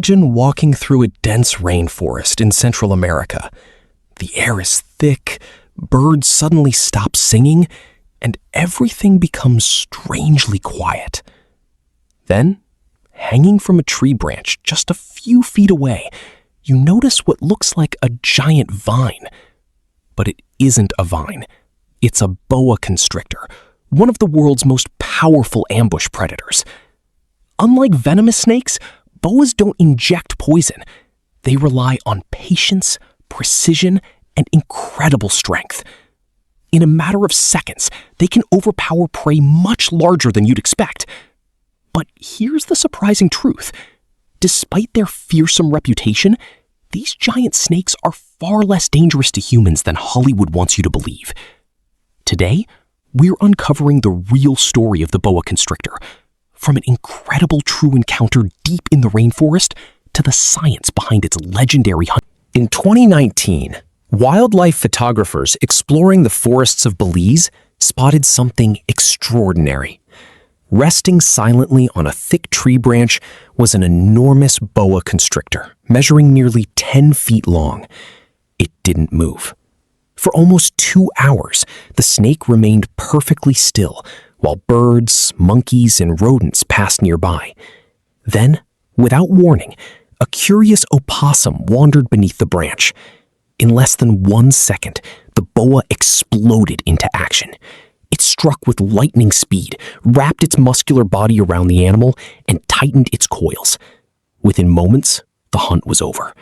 Imagine walking through a dense rainforest in Central America. The air is thick, birds suddenly stop singing, and everything becomes strangely quiet. Then, hanging from a tree branch just a few feet away, you notice what looks like a giant vine. But it isn't a vine. It's a boa constrictor, one of the world's most powerful ambush predators. Unlike venomous snakes, boas don't inject poison. They rely on patience, precision, and incredible strength. In a matter of seconds, they can overpower prey much larger than you'd expect. But here's the surprising truth. Despite their fearsome reputation, these giant snakes are far less dangerous to humans than Hollywood wants you to believe. Today, we're uncovering the real story of the boa constrictor, from an incredible true encounter deep in the rainforest to the science behind its legendary hunt. In 2019, wildlife photographers exploring the forests of Belize spotted something extraordinary. Resting silently on a thick tree branch was an enormous boa constrictor, measuring nearly 10 feet long. It didn't move. For almost 2 hours, the snake remained perfectly still, while birds, monkeys, and rodents passed nearby. Then, without warning, a curious opossum wandered beneath the branch. In less than 1 second, the boa exploded into action. It struck with lightning speed, wrapped its muscular body around the animal, and tightened its coils. Within moments, the hunt was over.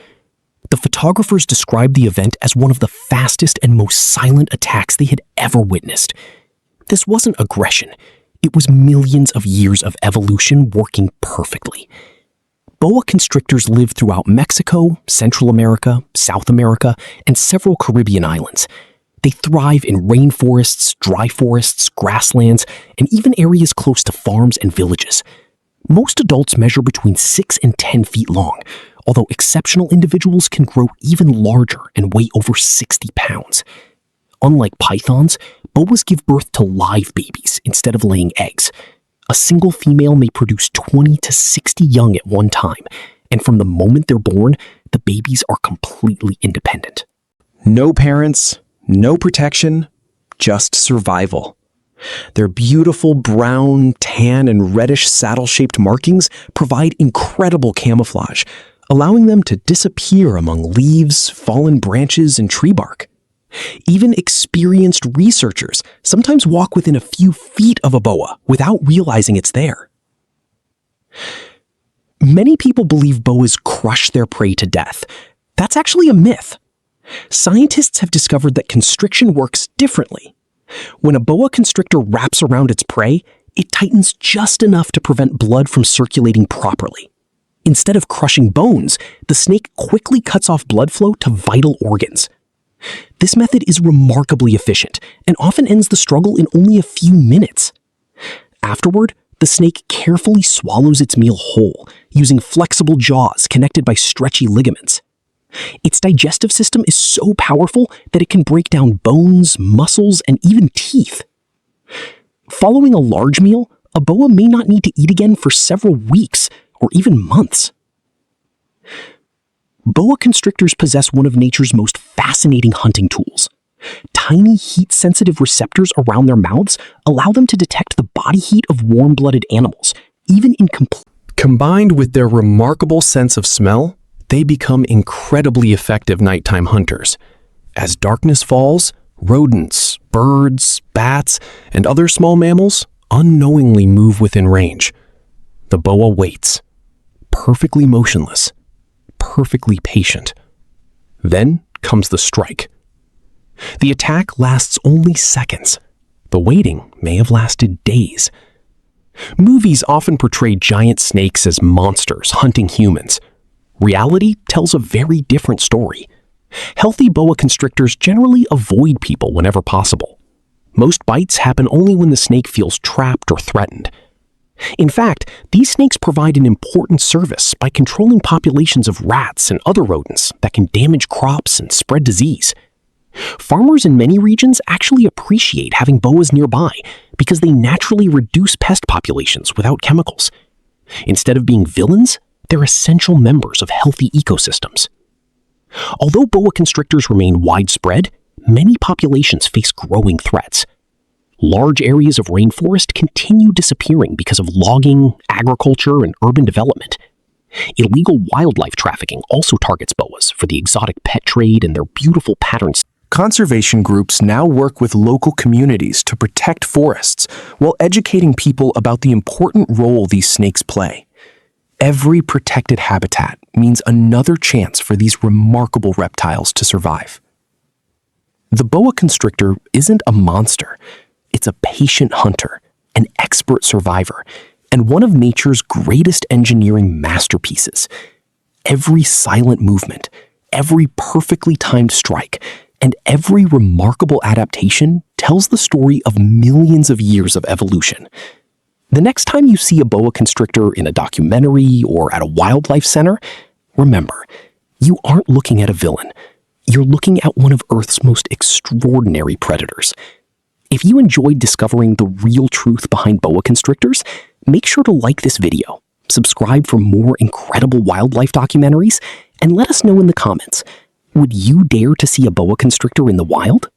The photographers described the event as one of the fastest and most silent attacks they had ever witnessed. This wasn't aggression. It was millions of years of evolution working perfectly. Boa constrictors live throughout Mexico, Central America, South America, and several Caribbean islands. They thrive in rainforests, dry forests, grasslands, and even areas close to farms and villages. Most adults measure between 6 and 10 feet long, although exceptional individuals can grow even larger and weigh over 60 pounds. Unlike pythons, boas give birth to live babies instead of laying eggs. A single female may produce 20 to 60 young at one time, and from the moment they're born, the babies are completely independent. No parents, no protection, just survival. Their beautiful brown, tan, and reddish saddle-shaped markings provide incredible camouflage, allowing them to disappear among leaves, fallen branches, and tree bark. Even experienced researchers sometimes walk within a few feet of a boa without realizing it's there. Many people believe boas crush their prey to death. That's actually a myth. Scientists have discovered that constriction works differently. When a boa constrictor wraps around its prey, it tightens just enough to prevent blood from circulating properly. Instead of crushing bones, the snake quickly cuts off blood flow to vital organs. This method is remarkably efficient and often ends the struggle in only a few minutes. Afterward, the snake carefully swallows its meal whole, using flexible jaws connected by stretchy ligaments. Its digestive system is so powerful that it can break down bones, muscles, and even teeth. Following a large meal, a boa may not need to eat again for several weeks or even months. Boa constrictors possess one of nature's most fascinating hunting tools. Tiny heat-sensitive receptors around their mouths allow them to detect the body heat of warm-blooded animals, even in Combined with their remarkable sense of smell, they become incredibly effective nighttime hunters. As darkness falls, rodents, birds, bats, and other small mammals unknowingly move within range. The boa waits, perfectly motionless, perfectly patient. Then comes the strike. The attack lasts only seconds. The waiting may have lasted days. Movies often portray giant snakes as monsters hunting humans. Reality tells a very different story. Healthy boa constrictors generally avoid people whenever possible. Most bites happen only when the snake feels trapped or threatened. In fact, these snakes provide an important service by controlling populations of rats and other rodents that can damage crops and spread disease. Farmers in many regions actually appreciate having boas nearby because they naturally reduce pest populations without chemicals. Instead of being villains, They're essential members of healthy ecosystems. Although boa constrictors remain widespread, many populations face growing threats. Large areas of rainforest continue disappearing because of logging, agriculture, and urban development. Illegal wildlife trafficking also targets boas for the exotic pet trade and their beautiful patterns. Conservation groups now work with local communities to protect forests while educating people about the important role these snakes play. Every protected habitat means another chance for these remarkable reptiles to survive. The boa constrictor isn't a monster. It's a patient hunter, an expert survivor, and one of nature's greatest engineering masterpieces. Every silent movement, every perfectly timed strike, and every remarkable adaptation tells the story of millions of years of evolution. The next time you see a boa constrictor in a documentary or at a wildlife center, remember, you aren't looking at a villain. You're looking at one of Earth's most extraordinary predators. If you enjoyed discovering the real truth behind boa constrictors, make sure to like this video, subscribe for more incredible wildlife documentaries, and let us know in the comments, would you dare to see a boa constrictor in the wild?